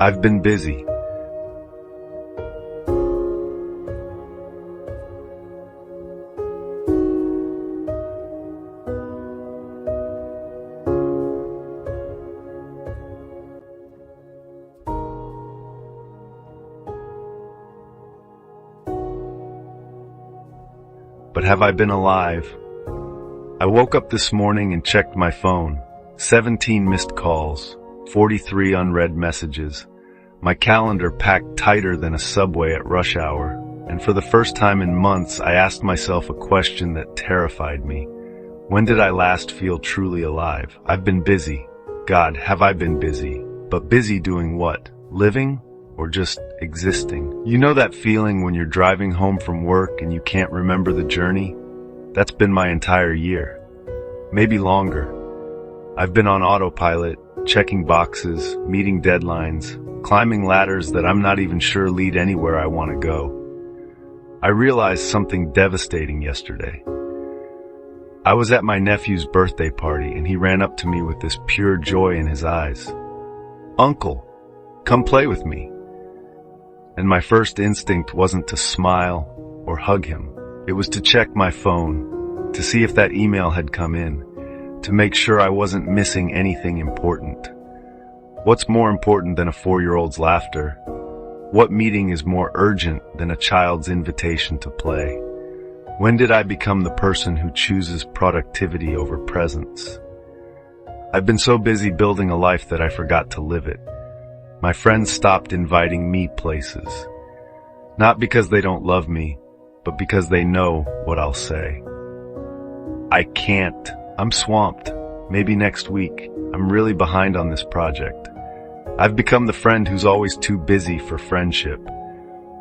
I've been busy. But have I been alive? I woke up this morning and checked my phone. 17 missed calls, 43 unread messages. My calendar packed tighter than a subway at rush hour. And for the first time in months, I asked myself a question that terrified me. When did I last feel truly alive? I've been busy. God, have I been busy? But busy doing what? Living? Or just existing? You know that feeling when you're driving home from work and you can't remember the journey? That's been my entire year. Maybe longer. I've been on autopilot, checking boxes, meeting deadlines, climbing ladders that I'm not even sure lead anywhere I want to go. I realized something devastating yesterday. I was at my nephew's birthday party and he ran up to me with this pure joy in his eyes. "Uncle, come play with me." And my first instinct wasn't to smile or hug him. It was to check my phone, to see if that email had come in, to make sure I wasn't missing anything important. What's more important than a 4-year-old's laughter? What meeting is more urgent than a child's invitation to play? When did I become the person who chooses productivity over presence? I've been so busy building a life that I forgot to live it. My friends stopped inviting me places. Not because they don't love me, but because they know what I'll say. I can't. I'm swamped. Maybe next week. I'm really behind on this project. I've become the friend who's always too busy for friendship.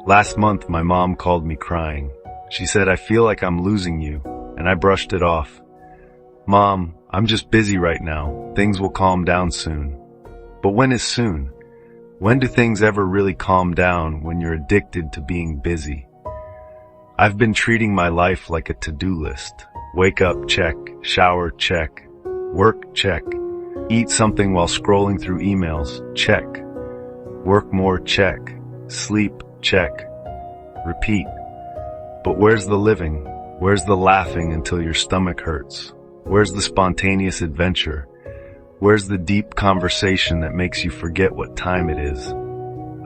Last month, my mom called me crying. She said, "I feel like I'm losing you," and I brushed it off. "Mom, I'm just busy right now. Things will calm down soon." But when is soon? When do things ever really calm down when you're addicted to being busy? I've been treating my life like a to-do list. Wake up, check. Shower, check. Work, check. Eat something while scrolling through emails, check. Work more, check. Sleep, check. Repeat. But where's the living? Where's the laughing until your stomach hurts? Where's the spontaneous adventure? Where's the deep conversation that makes you forget what time it is?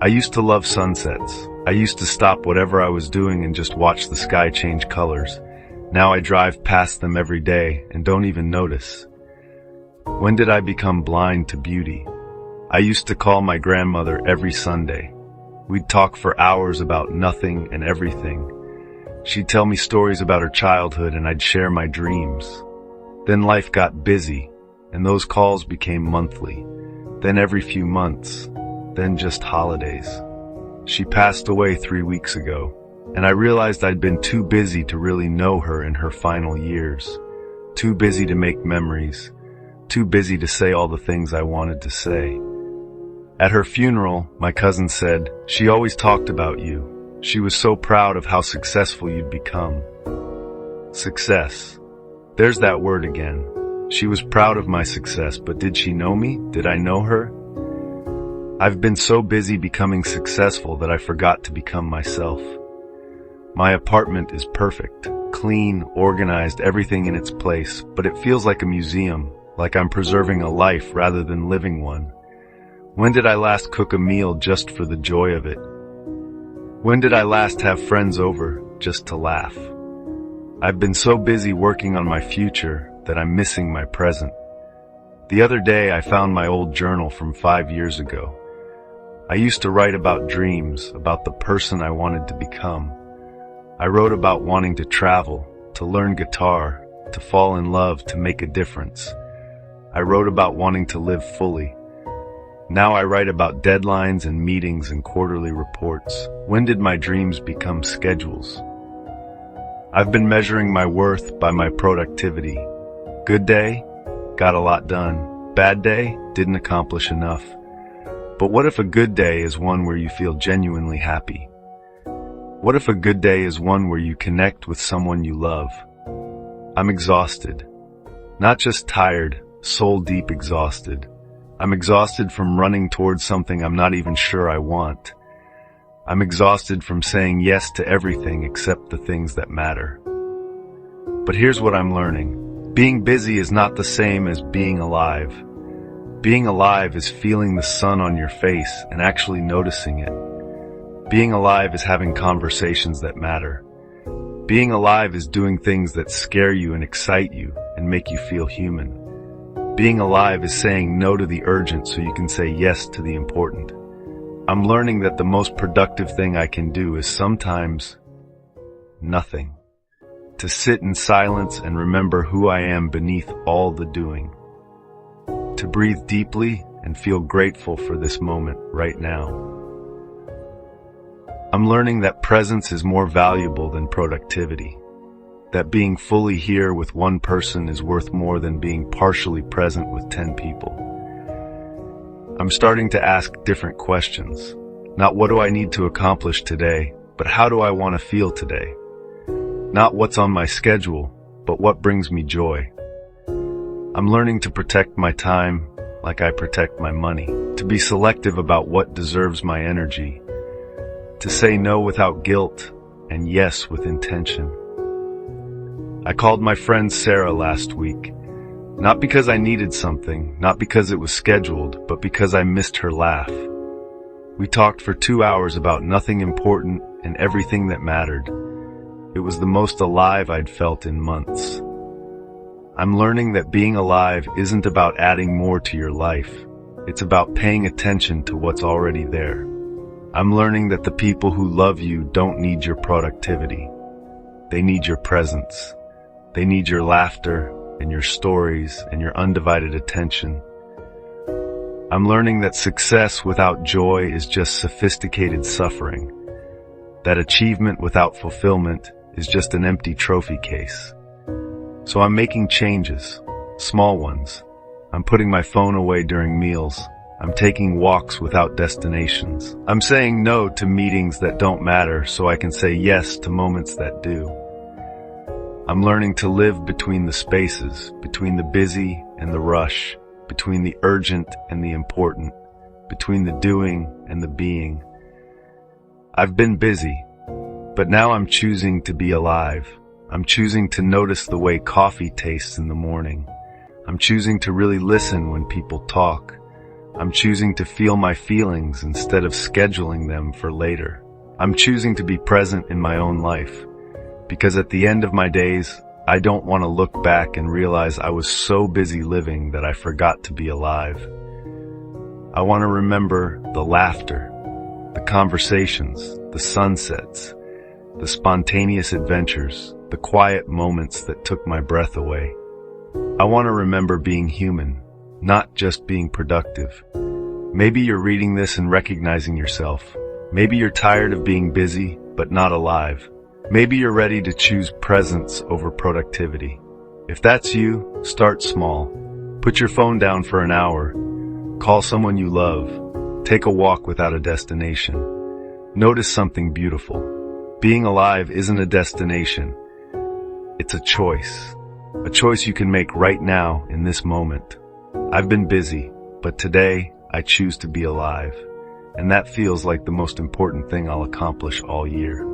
I used to love sunsets. I used to stop whatever I was doing and just watch the sky change colors. Now I drive past them every day and don't even notice. When did I become blind to beauty? I used to call my grandmother every Sunday. We'd talk for hours about nothing and everything. She'd tell me stories about her childhood and I'd share my dreams. Then life got busy, and those calls became monthly, then every few months, then just holidays. She passed away 3 weeks ago, and I realized I'd been too busy to really know her in her final years. Too busy to make memories, too busy to say all the things I wanted to say. At her funeral, my cousin said, "She always talked about you. She was so proud of how successful you'd become." Success. There's that word again. She was proud of my success, but did she know me? Did I know her? I've been so busy becoming successful that I forgot to become myself. My apartment is perfect, clean, organized, everything in its place, but it feels like a museum, like I'm preserving a life rather than living one. When did I last cook a meal just for the joy of it? When did I last have friends over just to laugh? I've been so busy working on my future that I'm missing my present. The other day I found my old journal from 5 years ago. I used to write about dreams, about the person I wanted to become. I wrote about wanting to travel, to learn guitar, to fall in love, to make a difference. I wrote about wanting to live fully. Now I write about deadlines and meetings and quarterly reports. When did my dreams become schedules? I've been measuring my worth by my productivity. Good day, got a lot done. Bad day, didn't accomplish enough. But what if a good day is one where you feel genuinely happy? What if a good day is one where you connect with someone you love? I'm exhausted. Not just tired, soul-deep exhausted. I'm exhausted from running towards something I'm not even sure I want. I'm exhausted from saying yes to everything except the things that matter. But here's what I'm learning. Being busy is not the same as being alive. Being alive is feeling the sun on your face and actually noticing it. Being alive is having conversations that matter. Being alive is doing things that scare you and excite you and make you feel human. Being alive is saying no to the urgent so you can say yes to the important. I'm learning that the most productive thing I can do is sometimes nothing. To sit in silence and remember who I am beneath all the doing. To breathe deeply and feel grateful for this moment right now. I'm learning that presence is more valuable than productivity. That being fully here with one person is worth more than being partially present with 10 people. I'm starting to ask different questions. Not what do I need to accomplish today, but how do I want to feel today? Not what's on my schedule, but what brings me joy. I'm learning to protect my time like I protect my money, to be selective about what deserves my energy, to say no without guilt and yes with intention. I called my friend Sarah last week, not because I needed something, not because it was scheduled, but because I missed her laugh. We talked for 2 hours about nothing important and everything that mattered. It was the most alive I'd felt in months. I'm learning that being alive isn't about adding more to your life. It's about paying attention to what's already there. I'm learning that the people who love you don't need your productivity. They need your presence. They need your laughter and your stories and your undivided attention. I'm learning that success without joy is just sophisticated suffering. That achievement without fulfillment is just an empty trophy case. So I'm making changes, small ones. I'm putting my phone away during meals. I'm taking walks without destinations. I'm saying no to meetings that don't matter so I can say yes to moments that do. I'm learning to live between the spaces, between the busy and the rush, between the urgent and the important, between the doing and the being. I've been busy, but now I'm choosing to be alive. I'm choosing to notice the way coffee tastes in the morning. I'm choosing to really listen when people talk. I'm choosing to feel my feelings instead of scheduling them for later. I'm choosing to be present in my own life. Because at the end of my days, I don't want to look back and realize I was so busy living that I forgot to be alive. I want to remember the laughter, the conversations, the sunsets, the spontaneous adventures, the quiet moments that took my breath away. I want to remember being human, not just being productive. Maybe you're reading this and recognizing yourself. Maybe you're tired of being busy, but not alive. Maybe you're ready to choose presence over productivity. If that's you, start small. Put your phone down for an hour. Call someone you love. Take a walk without a destination. Notice something beautiful. Being alive isn't a destination. It's a choice you can make right now in this moment. I've been busy, but today I choose to be alive, and that feels like the most important thing I'll accomplish all year.